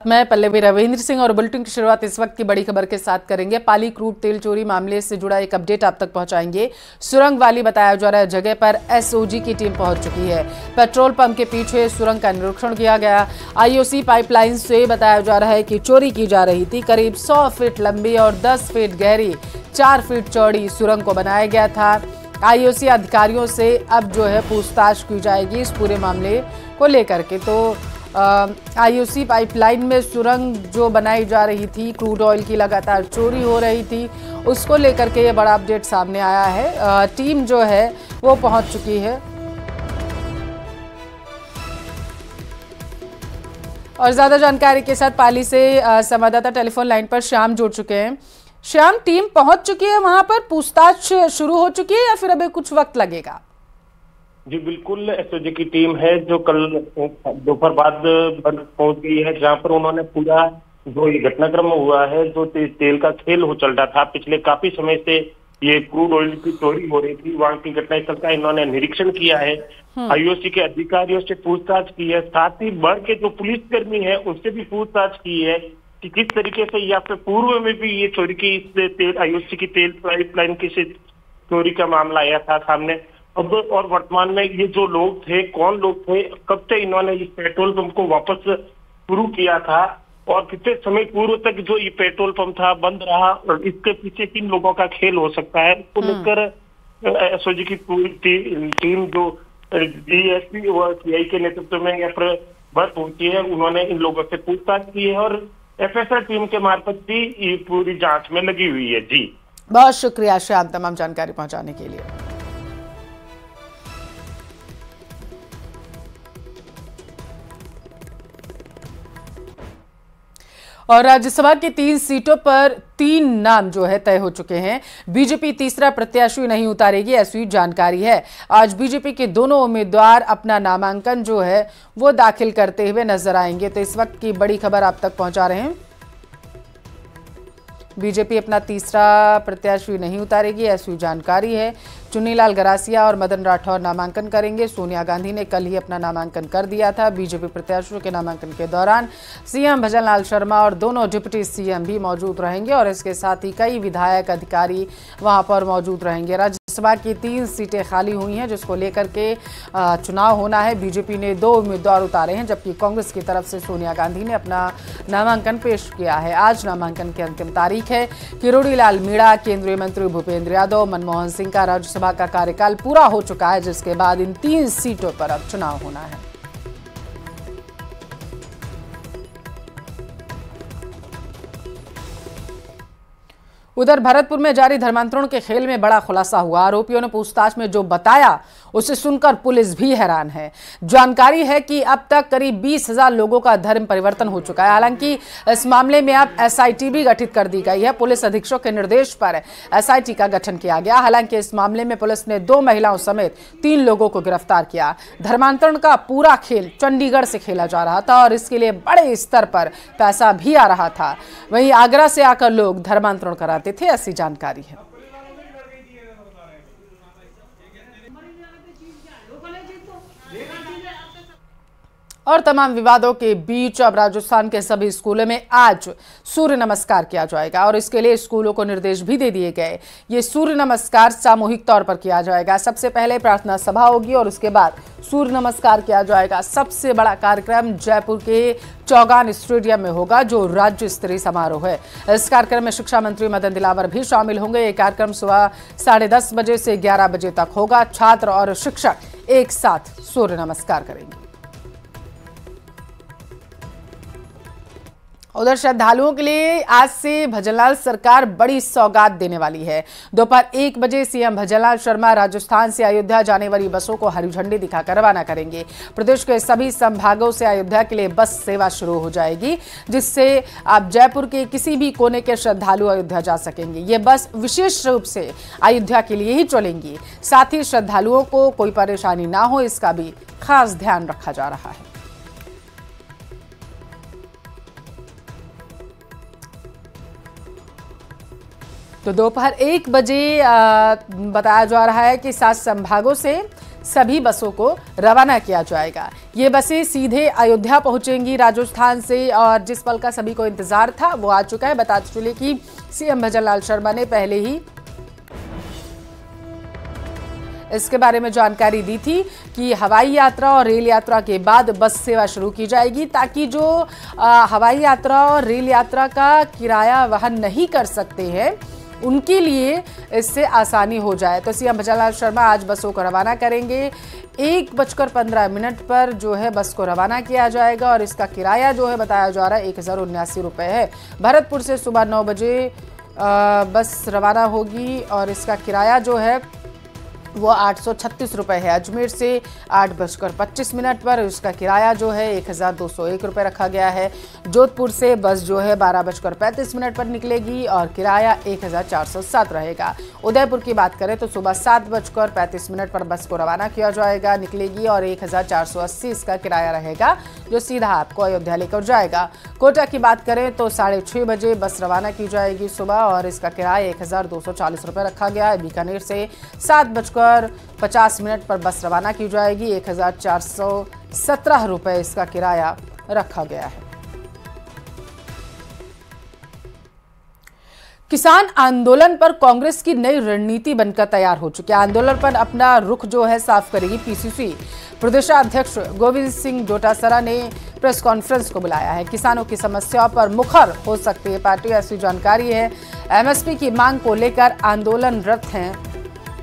मैं पल्लवी रविंद्र सिंह और बुलेटिन की शुरुआत इस वक्त की बड़ी खबर के साथ करेंगे। पाली क्रूड तेल चोरी मामले से जुड़ा एक अपडेट आप तक पहुंचाएंगे। सुरंग वाली बताया जा रहा है जगह पर एसओजी की टीम पहुंच चुकी है। पेट्रोल पंप के पीछे सुरंग का निरीक्षण किया गया। आईओसी पाइपलाइन से बताया जा रहा है कि चोरी की जा रही थी। करीब 100 फीट लंबी और 10 फीट गहरी 4 फीट चौड़ी सुरंग को बनाया गया था। आईओसी अधिकारियों से अब जो है पूछताछ की जाएगी इस पूरे मामले को लेकर के। तो आईओसी पाइपलाइन में सुरंग जो बनाई जा रही थी, क्रूड ऑयल की लगातार चोरी हो रही थी, उसको लेकर के ये बड़ा अपडेट सामने आया है। टीम जो है वो पहुंच चुकी है और ज्यादा जानकारी के साथ पाली से संवाददाता टेलीफोन लाइन पर श्याम जुड़ चुके हैं। श्याम, टीम पहुंच चुकी है वहां पर, पूछताछ शुरू हो चुकी है या फिर अभी कुछ वक्त लगेगा? जी बिल्कुल, एसओजी की टीम है जो कल दोपहर बाद पहुंच गई है, जहां पर उन्होंने पूरा जो ये घटनाक्रम हुआ है, जो तेल का खेल हो चल रहा था पिछले काफी समय से, ये क्रूड ऑयल की चोरी हो रही थी, वहां की घटनास्थल का इन्होंने निरीक्षण किया है। आईओसी के अधिकारियों से पूछताछ की है, साथ ही बढ़ के जो पुलिसकर्मी है उनसे भी पूछताछ की है कि किस तरीके से या फिर पूर्व में भी ये चोरी की, तेल आईओसी की तेल पाइपलाइन की चोरी का मामला आया था सामने। अब और वर्तमान में ये जो लोग थे, कौन लोग थे, कब से इन्होंने इस पेट्रोल पंप को वापस शुरू किया था और कितने समय पूर्व तक जो ये पेट्रोल पंप था बंद रहा, और इसके पीछे किन लोगों का खेल हो सकता है, इसको लेकर एसओजी की पूरी टीम जो डीएसपी और सीआई के नेतृत्व में यहाँ पर बस पहुंची है, उन्होंने इन लोगों से पूछताछ की है और एफएसआर टीम के मार्फत भी ये पूरी जांच में लगी हुई है। जी बहुत शुक्रिया श्याम तमाम जानकारी पहुंचाने के लिए। और राज्यसभा की 3 सीटों पर 3 नाम जो है तय हो चुके हैं। बीजेपी तीसरा प्रत्याशी नहीं उतारेगी, ऐसी जानकारी है। आज बीजेपी के दोनों उम्मीदवार अपना नामांकन जो है वो दाखिल करते हुए नजर आएंगे। तो इस वक्त की बड़ी खबर आप तक पहुंचा रहे हैं। बीजेपी अपना तीसरा प्रत्याशी नहीं उतारेगी, ऐसी जानकारी है। चुन्नीलाल गरासिया और मदन राठौर नामांकन करेंगे। सोनिया गांधी ने कल ही अपना नामांकन कर दिया था। बीजेपी प्रत्याशियों के नामांकन के दौरान सीएम भजनलाल शर्मा और दोनों डिप्टी सीएम भी मौजूद रहेंगे और इसके साथ ही कई विधायक अधिकारी वहां पर मौजूद रहेंगे। राज्यसभा की 3 सीटें खाली हुई हैं जिसको लेकर के चुनाव होना है। बीजेपी ने 2 उम्मीदवार उतारे हैं, जबकि कांग्रेस की तरफ से सोनिया गांधी ने अपना नामांकन पेश किया है। आज नामांकन की अंतिम तारीख है। किरोड़ी लाल मीणा, केंद्रीय मंत्री भूपेंद्र यादव, मनमोहन सिंह का राज्यसभा का कार्यकाल पूरा हो चुका है, जिसके बाद इन 3 सीटों पर अब चुनाव होना है। उधर भरतपुर में जारी धर्मांतरण के खेल में बड़ा खुलासा हुआ। आरोपियों ने पूछताछ में जो बताया उसे सुनकर पुलिस भी हैरान है। जानकारी है कि अब तक करीब 20,000 लोगों का धर्म परिवर्तन हो चुका है। हालांकि इस मामले में अब एसआईटी भी गठित कर दी गई है। पुलिस अधीक्षक के निर्देश पर एसआईटी का गठन किया गया। हालांकि इस मामले में पुलिस ने 2 महिलाओं समेत 3 लोगों को गिरफ्तार किया। धर्मांतरण का पूरा खेल चंडीगढ़ से खेला जा रहा था और इसके लिए बड़े स्तर पर पैसा भी आ रहा था। वहीं आगरा से आकर लोग धर्मांतरण कराते थे, ऐसी जानकारी है। और तमाम विवादों के बीच अब राजस्थान के सभी स्कूलों में आज सूर्य नमस्कार किया जाएगा और इसके लिए स्कूलों को निर्देश भी दे दिए गए। ये सूर्य नमस्कार सामूहिक तौर पर किया जाएगा। सबसे पहले प्रार्थना सभा होगी और उसके बाद सूर्य नमस्कार किया जाएगा। सबसे बड़ा कार्यक्रम जयपुर के चौगान स्टेडियम में होगा, जो राज्य स्तरीय समारोह है। इस कार्यक्रम में शिक्षा मंत्री मदन दिलावर भी शामिल होंगे। ये कार्यक्रम सुबह 10:30 बजे से 11 बजे तक होगा। छात्र और शिक्षक एक साथ सूर्य नमस्कार करेंगे। उधर श्रद्धालुओं के लिए आज से भजनलाल सरकार बड़ी सौगात देने वाली है। दोपहर 1 बजे सीएम भजनलाल शर्मा राजस्थान से अयोध्या जाने वाली बसों को हरी झंडी दिखाकर रवाना करेंगे। प्रदेश के सभी संभागों से अयोध्या के लिए बस सेवा शुरू हो जाएगी, जिससे आप जयपुर के किसी भी कोने के श्रद्धालु अयोध्या जा सकेंगे। ये बस विशेष रूप से अयोध्या के लिए ही चलेंगी। साथ ही श्रद्धालुओं को कोई परेशानी ना हो, इसका भी खास ध्यान रखा जा रहा है। तो दोपहर 1 बजे बताया जा रहा है कि 7 संभागों से सभी बसों को रवाना किया जाएगा। ये बसें सीधे अयोध्या पहुंचेंगी राजस्थान से और जिस पल का सभी को इंतजार था वो आ चुका है। बताते चले कि सीएम भजनलाल शर्मा ने पहले ही इसके बारे में जानकारी दी थी कि हवाई यात्रा और रेल यात्रा के बाद बस सेवा शुरू की जाएगी, ताकि जो हवाई यात्रा और रेल यात्रा का किराया वहन नहीं कर सकते हैं उनके लिए इससे आसानी हो जाए। तो सीएम भजनलाल शर्मा आज बसों को रवाना करेंगे। 1:15 पर जो है बस को रवाना किया जाएगा और इसका किराया जो है बताया जा रहा है 1079 रुपये है। भरतपुर से सुबह 9 बजे बस रवाना होगी और इसका किराया जो है वो 836 रुपये है। अजमेर से 8:25 पर उसका किराया जो है 1201 रुपये रखा गया है। जोधपुर से बस जो है 12:35 पर निकलेगी और किराया 1407 रहेगा। उदयपुर की बात करें तो सुबह 7:35 पर बस को रवाना किया जाएगा, निकलेगी और 1480 इसका किराया रहेगा जो सीधा आपको अयोध्या लेकर जाएगा। कोटा की बात करें तो 6:30 बजे बस रवाना की जाएगी सुबह और इसका किराया 1240 रुपये रखा गया है। बीकानेर से 7:50 पर बस रवाना की जाएगी, 1417 रुपये इसका किराया रखा गया है। किसान आंदोलन पर कांग्रेस की नई रणनीति बनकर तैयार हो चुकी है। आंदोलन पर अपना रुख जो है साफ करेगी पीसीसी। प्रदेशाध्यक्ष गोविंद सिंह डोटासरा ने प्रेस कॉन्फ्रेंस को बुलाया है। किसानों की समस्याओं पर मुखर हो सकती है पार्टी, ऐसी जानकारी है। एमएसपी की मांग को लेकर आंदोलनरत हैं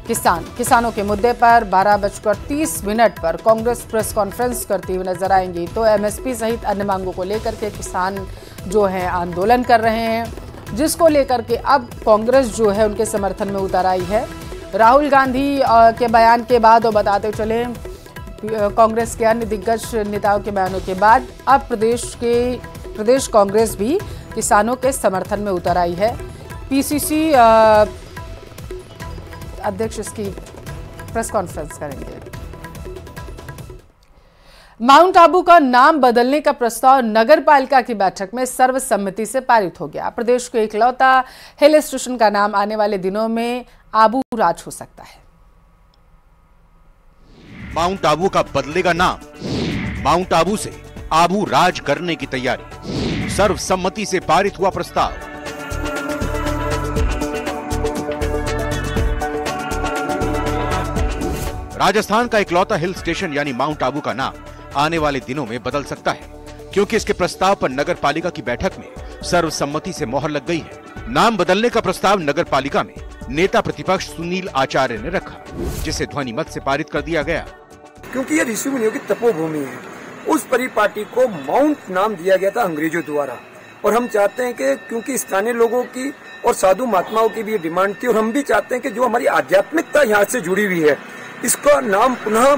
किसानों के मुद्दे पर 12:30 पर कांग्रेस प्रेस कॉन्फ्रेंस करती हुई नजर आएंगी। तो एमएसपी सहित अन्य मांगों को लेकर के किसान जो हैं आंदोलन कर रहे हैं, जिसको लेकर के अब कांग्रेस जो है उनके समर्थन में उतर आई है। राहुल गांधी के बयान के बाद, और बताते चले कांग्रेस के अन्य दिग्गज नेताओं के बयानों के बाद, अब प्रदेश कांग्रेस भी किसानों के समर्थन में उतर आई है। पीसीसी अध्यक्ष इसकी प्रेस कॉन्फ्रेंस करेंगे। माउंट आबू का नाम बदलने का प्रस्ताव नगर पालिका की बैठक में सर्वसम्मति से पारित हो गया। प्रदेश को इकलौता हिल स्टेशन का नाम आने वाले दिनों में आबू राज हो सकता है। माउंट आबू का बदलेगा नाम, माउंट आबू से आबू राज करने की तैयारी, सर्वसम्मति से पारित हुआ प्रस्ताव। राजस्थान का इकलौता हिल स्टेशन यानी माउंट आबू का नाम आने वाले दिनों में बदल सकता है, क्योंकि इसके प्रस्ताव पर नगर पालिका की बैठक में सर्वसम्मति से मोहर लग गई है। नाम बदलने का प्रस्ताव नगर पालिका में नेता प्रतिपक्ष सुनील आचार्य ने रखा, जिसे ध्वनि मत से पारित कर दिया गया। क्योंकि ये ऋषि मुनियों की तपोभूमि है, उस परिपाटी को माउंट नाम दिया गया था अंग्रेजों द्वारा, और हम चाहते हैं कि क्योंकि स्थानीय लोगों की और साधु महात्माओं की भी ये डिमांड थी, और हम भी चाहते हैं कि जो हमारी आध्यात्मिकता यहाँ से जुड़ी हुई है, इसका नाम पुनः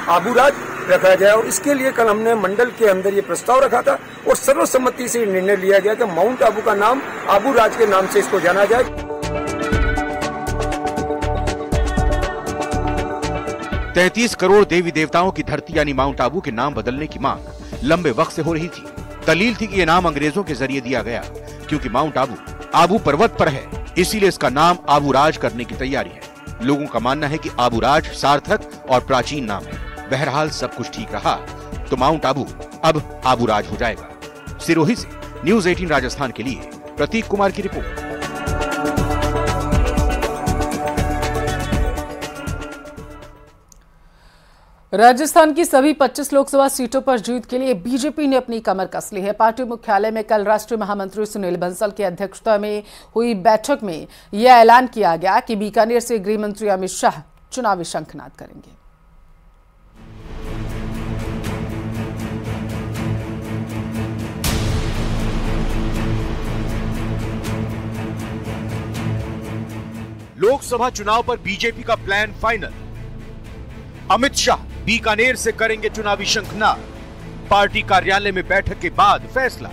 आबूराज रखा जाए। और इसके लिए कल हमने मंडल के अंदर ये प्रस्ताव रखा था और सर्वसम्मति से निर्णय लिया गया कि माउंट आबू का नाम आबूराज के नाम से इसको जाना जाए। 33 करोड़ देवी देवताओं की धरती यानी माउंट आबू के नाम बदलने की मांग लंबे वक्त से हो रही थी। दलील थी कि यह नाम अंग्रेजों के जरिए दिया गया, क्योंकि माउंट आबू पर्वत पर है, इसीलिए इसका नाम आबूराज करने की तैयारी है। लोगों का मानना है कि आबूराज सार्थक और प्राचीन नाम है। बहरहाल सब कुछ ठीक रहा तो माउंट आबू अब आबूराज हो जाएगा। सिरोही से न्यूज़ 18 राजस्थान के लिए प्रतीक कुमार की रिपोर्ट। राजस्थान की सभी 25 लोकसभा सीटों पर जीत के लिए बीजेपी ने अपनी कमर कस ली है। पार्टी मुख्यालय में कल राष्ट्रीय महामंत्री सुनील बंसल की अध्यक्षता में हुई बैठक में यह ऐलान किया गया कि बीकानेर से गृह मंत्री अमित शाह चुनावी शंखनाद करेंगे। लोकसभा चुनाव पर बीजेपी का प्लान फाइनल। अमित शाह बीकानेर से करेंगे चुनावी शंखनाद। पार्टी कार्यालय में बैठक के बाद फैसला।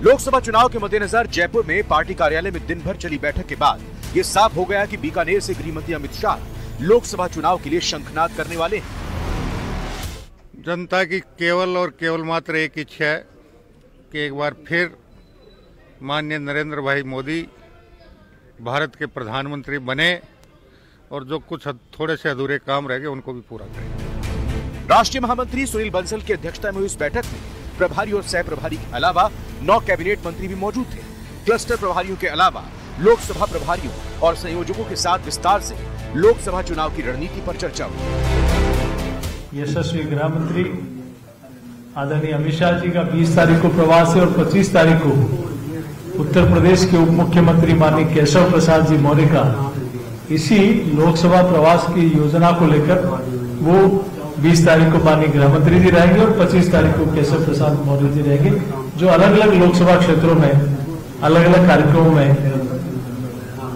लोकसभा चुनाव के मद्देनजर जयपुर में पार्टी कार्यालय में दिन भर चली बैठक के बाद यह साफ हो गया कि बीकानेर से गृह मंत्री अमित शाह लोकसभा चुनाव के लिए शंखनाद करने वाले हैं। जनता की केवल और केवल मात्र एक इच्छा है कि एक बार फिर माननीय नरेंद्र भाई मोदी भारत के प्रधानमंत्री बने और जो कुछ थोड़े से अधूरे काम रह गए उनको भी पूरा करेंगे। राष्ट्रीय महामंत्री सुनील बंसल की अध्यक्षता में हुई इस बैठक में प्रभारी और सह प्रभारी के अलावा 9 कैबिनेट मंत्री भी मौजूद थे। क्लस्टर प्रभारियों के अलावा लोकसभा प्रभारियों और संयोजकों के साथ विस्तार से लोकसभा चुनाव की रणनीति पर चर्चा हुई। यशस्वी गृह मंत्री आदरणीय अमित शाह जी का 20 तारीख को प्रवास है और 25 तारीख को उत्तर प्रदेश के उप मुख्यमंत्री माननीय केशव प्रसाद जी मौर्य का इसी लोकसभा प्रवास की योजना को लेकर वो 20 तारीख को माननीय गृह मंत्री जी रहेंगे और 25 तारीख को केशव प्रसाद मौर्य जी रहेंगे, जो अलग अलग लोकसभा क्षेत्रों में अलग अलग कार्यक्रमों में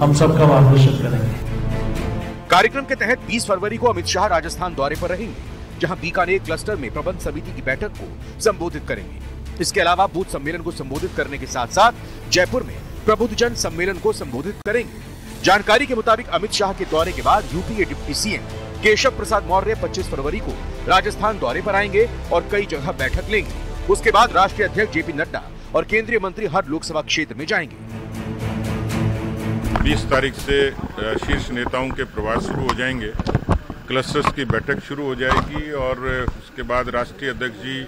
हम सबका मार्गदर्शन करेंगे। कार्यक्रम के तहत 20 फरवरी को अमित शाह राजस्थान दौरे पर रहेंगे, जहां बीकानेर क्लस्टर में प्रबंध समिति की बैठक को संबोधित करेंगे। इसके अलावा बूथ सम्मेलन को संबोधित करने के साथ साथ जयपुर में प्रबुद्धजन सम्मेलन को संबोधित करेंगे। जानकारी के मुताबिक अमित शाह के दौरे के बाद यूपी के डिप्टी सीएम केशव प्रसाद मौर्य 25 फरवरी को राजस्थान दौरे पर आएंगे और कई जगह बैठक लेंगे। उसके बाद राष्ट्रीय अध्यक्ष जेपी नड्डा और केंद्रीय मंत्री हर लोकसभा क्षेत्र में जाएंगे। 20 तारीख से शीर्ष नेताओं के प्रवास शुरू हो जाएंगे, क्लस्टर्स की बैठक शुरू हो जाएगी और उसके बाद राष्ट्रीय अध्यक्ष जी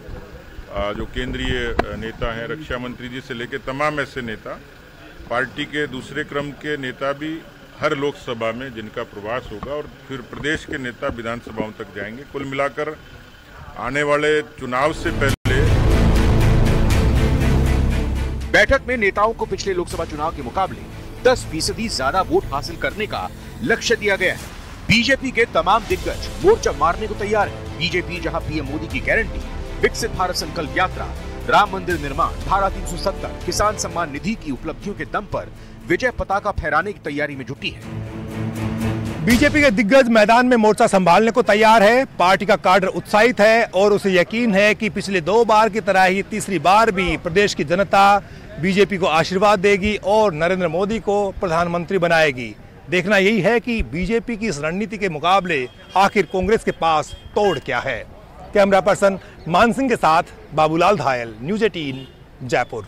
जो केंद्रीय नेता हैं, रक्षा मंत्री जी से लेकर तमाम ऐसे नेता, पार्टी के दूसरे क्रम के नेता भी हर लोकसभा में जिनका प्रवास होगा और फिर प्रदेश के नेता विधानसभाओं तक जाएंगे। कुल मिलाकर आने वाले चुनाव से पहले बैठक में नेताओं को पिछले लोकसभा चुनाव के मुकाबले 10% ज्यादा वोट हासिल करने का लक्ष्य दिया गया है। बीजेपी के तमाम दिग्गज मोर्चा मारने को तैयार है। बीजेपी जहां पीएम मोदी की गारंटी, विकसित भारत संकल्प यात्रा, राम मंदिर निर्माण, धारा 370, किसान सम्मान निधि की उपलब्धियों के दम पर विजय पताका फहराने की तैयारी में जुटी है। बीजेपी के दिग्गज मैदान में मोर्चा संभालने को तैयार है। पार्टी का काडर उत्साहित है और उसे यकीन है कि पिछले 2 बार की तरह ही तीसरी बार भी प्रदेश की जनता बीजेपी को आशीर्वाद देगी और नरेंद्र मोदी को प्रधानमंत्री बनाएगी। देखना यही है कि बीजेपी की इस रणनीति के मुकाबले आखिर कांग्रेस के पास तोड़ क्या है। कैमरा पर्सन मान सिंह के साथ बाबूलाल धायल, न्यूज़ 18 जयपुर।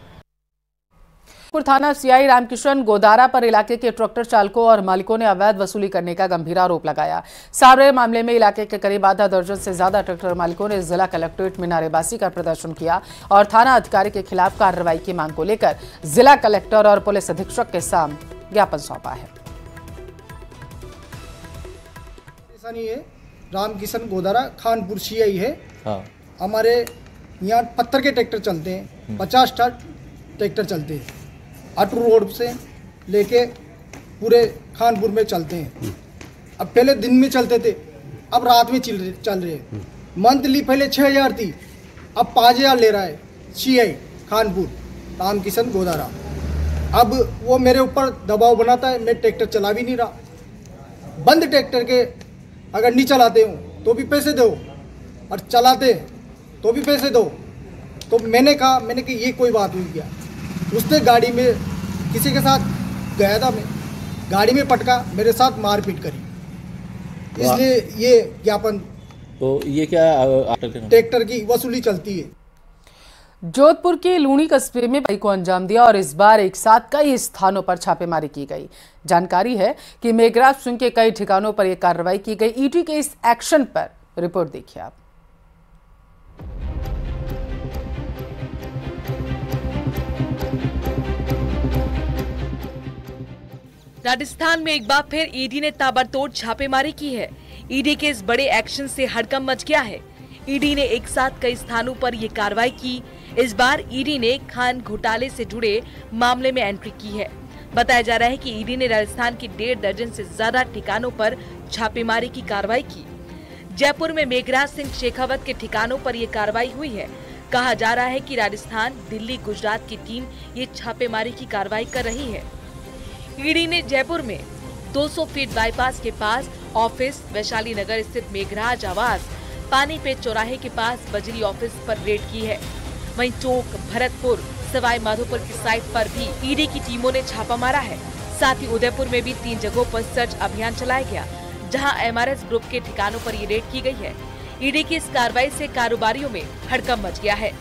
थाना सीआई रामकिशन गोदारा पर इलाके के ट्रैक्टर चालकों और मालिकों ने अवैध वसूली करने का गंभीर आरोप लगाया। सारे मामले में इलाके के करीब आधा दर्जन से ज्यादा ट्रैक्टर मालिकों ने जिला कलेक्ट्रेट में नारेबाजी का प्रदर्शन किया और थाना अधिकारी के खिलाफ कार्रवाई की मांग को लेकर जिला कलेक्टर और पुलिस अधीक्षक के सामने ज्ञापन सौंपा है। रामकिशन गोदारा खानपुर सीआई है। हमारे यहाँ पत्थर के ट्रैक्टर चलते हैं, 50 ट्रैक्टर चलते हैं, अटरू रोड से लेके पूरे खानपुर में चलते हैं। अब पहले दिन में चलते थे, अब रात में चल रहे हैं। मंथली पहले 6000 थी, अब 5000 ले रहा है सीआई खानपुर रामकिशन गोदारा। अब वो मेरे ऊपर दबाव बनाता है, मैं ट्रैक्टर चला भी नहीं रहा। बंद ट्रैक्टर के अगर नहीं चलाते हो तो भी पैसे दो और चलाते तो भी पैसे दो। तो मैंने कहा ये कोई बात हुई क्या। उसने गाड़ी में किसी के साथ गया था, मैं गाड़ी में पटका, मेरे साथ मारपीट करी, इसलिए ये ज्ञापन। तो ये क्या ट्रैक्टर की वसूली चलती है। जोधपुर के लूणी कस्बे में को अंजाम दिया और इस बार एक साथ कई स्थानों पर छापेमारी की गई। जानकारी है कि मेघराज सिंह के कई ठिकानों पर यह कार्रवाई की गई। ईडी के इस एक्शन पर रिपोर्ट देखिए आप। राजस्थान में एक बार फिर ईडी ने ताबड़तोड़ छापेमारी की है। ईडी के इस बड़े एक्शन से हड़कंप मच गया है। ईडी ने एक साथ कई स्थानों पर यह कार्रवाई की। इस बार ईडी ने खान घोटाले से जुड़े मामले में एंट्री की है। बताया जा रहा है कि ईडी ने राजस्थान की 1.5 दर्जन से ज्यादा ठिकानों पर छापेमारी की कार्रवाई की। जयपुर में मेघराज सिंह शेखावत के ठिकानों पर यह कार्रवाई हुई है। कहा जा रहा है कि राजस्थान, दिल्ली, गुजरात की टीम ये छापेमारी की कार्रवाई कर रही है। ईडी ने जयपुर में 200 फीट बाईपास के पास ऑफिस, वैशाली नगर स्थित मेघराज आवास, पानीपेट चौराहे के पास बजरी ऑफिस पर रेड की है। वहीं चौक, भरतपुर, सवाई माधोपुर की साइट पर भी ईडी की टीमों ने छापा मारा है। साथ ही उदयपुर में भी 3 जगहों पर सर्च अभियान चलाया गया, जहां एमआरएस ग्रुप के ठिकानों पर ये रेड की गई है। ईडी की इस कार्रवाई से कारोबारियों में हड़कंप मच गया है।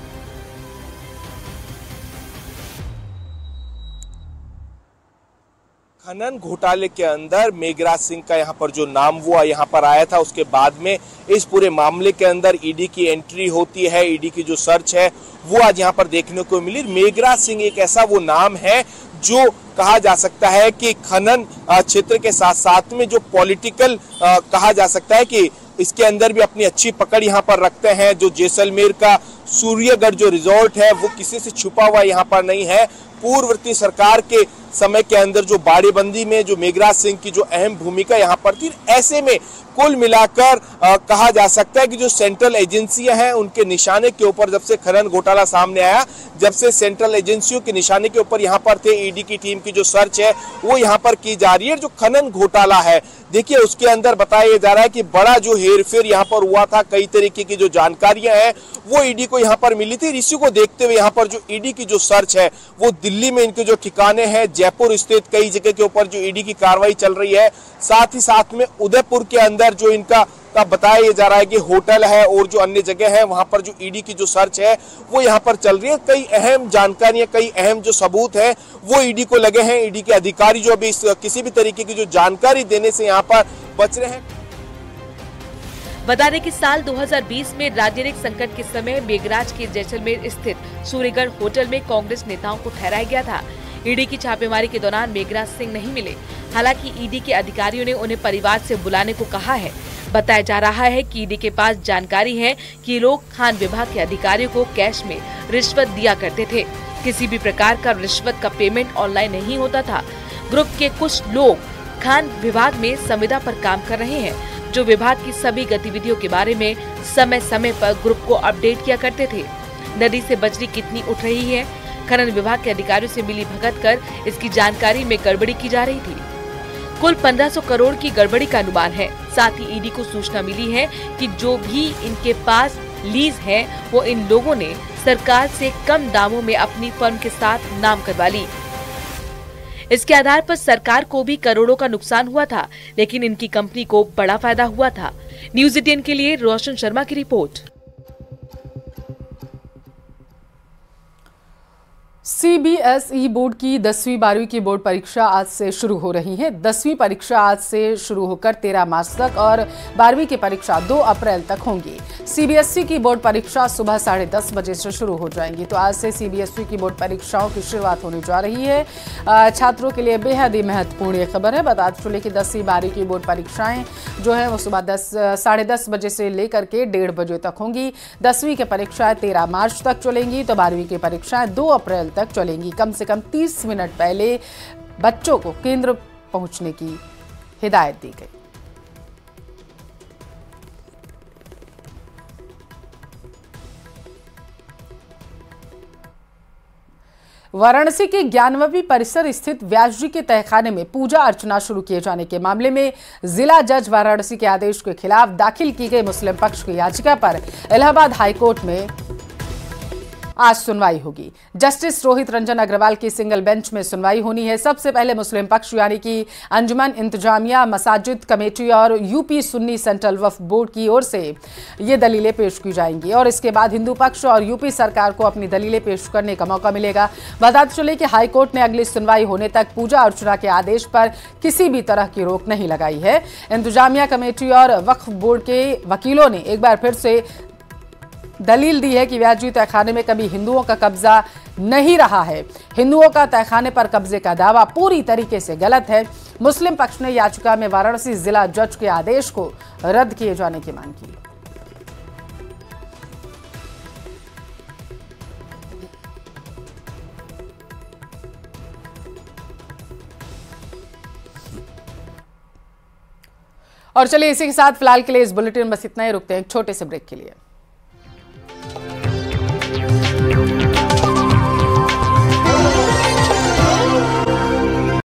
खनन घोटाले के अंदर मेघराज सिंह का यहाँ पर जो नाम हुआ यहाँ पर आया था, उसके बाद में इस पूरे मामले के अंदर ईडी की एंट्री होती है, ईडी की जो सर्च है वो आज यहाँ पर देखने को मिली। मेघराज सिंह एक ऐसा वो नाम है जो कहा जा सकता है कि खनन क्षेत्र के साथ साथ में जो पॉलिटिकल कहा जा सकता है कि इसके अंदर भी अपनी अच्छी पकड़ यहाँ पर रखते हैं। जो जैसलमेर का सूर्यगढ़ जो रिजॉर्ट है वो किसी से छुपा हुआ यहाँ पर नहीं है। पूर्ववर्ती सरकार के समय के अंदर जो बाड़ेबंदी में जो मेघराज सिंह की जो अहम भूमिका यहाँ पर थी, ऐसे में कुल मिलाकर कहा जा सकता है कि जो सेंट्रल एजेंसियां हैं उनके निशाने के ऊपर जब से खनन घोटाला सामने आया, जब से सेंट्रल एजेंसियों के निशाने के ऊपर यहाँ पर थे, ईडी की टीम की जो सर्च है वो यहाँ पर की जा रही है। जो खनन घोटाला है देखिए उसके अंदर बताया जा रहा है कि बड़ा जो हेरफेर यहाँ पर हुआ था, कई तरीके की जो जानकारियां हैं वो ईडी को यहाँ पर मिली थी। इसी को देखते हुए यहाँ पर जो ईडी की जो सर्च है वो दिल्ली में इनके जो ठिकाने हैं, जयपुर स्थित कई जगह के ऊपर जो ईडी की कार्रवाई चल रही है, साथ ही साथ में उदयपुर के अंदर जो इनका बताया जा रहा है कि होटल है और जो अन्य जगह है वहां पर जो ईडी की जो सर्च है वो यहाँ पर चल रही है। कई अहम जानकारियां, कई अहम जो सबूत है वो ईडी को लगे हैं। ईडी के अधिकारी जो अभी किसी भी तरीके की जो जानकारी देने से यहाँ पर बच रहे हैं। बता दें कि साल 2020 में राजनीतिक संकट के समय मेघराज के जैसलमेर स्थित सूर्यगढ़ होटल में कांग्रेस नेताओं को ठहराया गया था। ईडी की छापेमारी के दौरान मेघराज सिंह नहीं मिले। हालांकि ईडी के अधिकारियों ने उन्हें परिवार से बुलाने को कहा है। बताया जा रहा है कि ईडी के पास जानकारी है कि लोग खान विभाग के अधिकारियों को कैश में रिश्वत दिया करते थे। किसी भी प्रकार का रिश्वत का पेमेंट ऑनलाइन नहीं होता था। ग्रुप के कुछ लोग खान विभाग में संविदा पर काम कर रहे हैं, जो विभाग की सभी गतिविधियों के बारे में समय समय पर ग्रुप को अपडेट किया करते थे। नदी से बजरी कितनी उठ रही है, खनन विभाग के अधिकारियों से मिली भगत कर इसकी जानकारी में गड़बड़ी की जा रही थी। कुल 1500 करोड़ की गड़बड़ी का अनुमान है। साथ ही ईडी को सूचना मिली है कि जो भी इनके पास लीज है वो इन लोगों ने सरकार से कम दामों में अपनी फर्म के साथ नाम करवा ली। इसके आधार पर सरकार को भी करोड़ों का नुकसान हुआ था, लेकिन इनकी कंपनी को बड़ा फायदा हुआ था। न्यूज़ 18 के लिए रोशन शर्मा की रिपोर्ट। सीबीएसई बोर्ड की 10वीं 12वीं की बोर्ड परीक्षा आज से शुरू हो रही है। 10वीं परीक्षा आज से शुरू होकर 13 मार्च तक और 12वीं की परीक्षा 2 अप्रैल तक होंगी। सीबीएसई की बोर्ड परीक्षा सुबह 10:30 बजे से शुरू हो जाएंगी। तो आज से सीबीएसई की बोर्ड परीक्षाओं की शुरुआत होने जा रही है। छात्रों के लिए बेहद ही महत्वपूर्ण ये खबर है। बता चले कि 10वीं 12वीं की बोर्ड परीक्षाएं जो है वो सुबह 10:30 बजे से लेकर के 1:30 बजे तक होंगी। 10वीं की परीक्षाएं 13 मार्च तक चलेंगी तो 12वीं की परीक्षाएं 2 अप्रैल तक चलेंगी। कम से कम 30 मिनट पहले बच्चों को केंद्र पहुंचने की हिदायत दी गई। वाराणसी के ज्ञानवपी परिसर स्थित व्यास जी के तहखाने में पूजा अर्चना शुरू किए जाने के मामले में जिला जज वाराणसी के आदेश के खिलाफ दाखिल की गई मुस्लिम पक्ष की याचिका पर इलाहाबाद हाईकोर्ट में आज सुनवाई होगी। जस्टिस रोहित रंजन अग्रवाल की सिंगल बेंच में सुनवाई होनी है। सबसे पहले मुस्लिम पक्ष यानी कि अंजुमन इंतजामिया मसाजिद कमेटी और यूपी सुन्नी सेंट्रल वक्फ बोर्ड की ओर से ये दलीलें पेश की जाएंगी और इसके बाद हिंदू पक्ष और यूपी सरकार को अपनी दलीलें पेश करने का मौका मिलेगा। बताते चले कि हाईकोर्ट ने अगली सुनवाई होने तक पूजा अर्चना के आदेश पर किसी भी तरह की रोक नहीं लगाई है। इंतजामिया कमेटी और वक्फ बोर्ड के वकीलों ने एक बार फिर से दलील दी है कि व्यास जी तहखाने में कभी हिंदुओं का कब्जा नहीं रहा है। हिंदुओं का तहखाने पर कब्जे का दावा पूरी तरीके से गलत है। मुस्लिम पक्ष ने याचिका में वाराणसी जिला जज के आदेश को रद्द किए जाने की मांग की। और चलिए इसी के साथ फिलहाल के लिए इस बुलेटिन में बस इतना ही। रुकते हैं एक छोटे से ब्रेक के लिए।